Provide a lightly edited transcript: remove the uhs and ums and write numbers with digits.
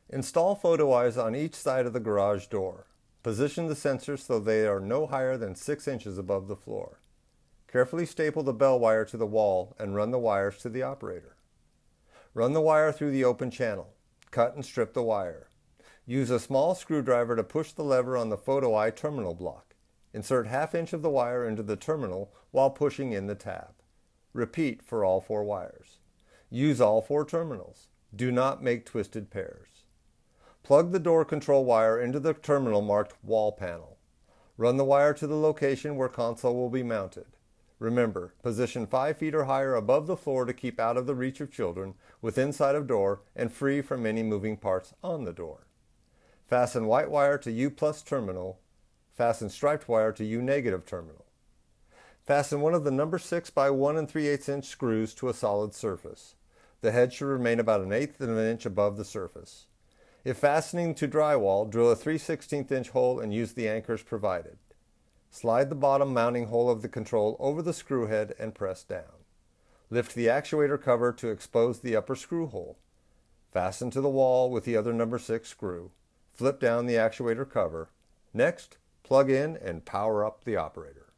Install photo eyes on each side of the garage door. Position the sensors so they are no higher than 6 inches above the floor. Carefully staple the bell wire to the wall and run the wires to the operator. Run the wire through the open channel. Cut and strip the wire. Use a small screwdriver to push the lever on the photo eye terminal block. Insert 1/2 inch of the wire into the terminal while pushing in the tab. Repeat for all 4 wires. Use all 4 terminals. Do not make twisted pairs. Plug the door control wire into the terminal marked wall panel. Run the wire to the location where console will be mounted. Remember, position 5 feet or higher above the floor to keep out of the reach of children, within sight of door, and free from any moving parts on the door. Fasten white wire to U+ terminal. Fasten striped wire to U- terminal. Fasten one of the number 6 by 1 3/8 inch screws to a solid surface. The head should remain about 1/8 of an inch above the surface. If fastening to drywall, drill a 3/16 inch hole and use the anchors provided. Slide the bottom mounting hole of the control over the screw head and press down. Lift the actuator cover to expose the upper screw hole. Fasten to the wall with the other number 6 screw. Flip down the actuator cover. Next, plug in and power up the operator.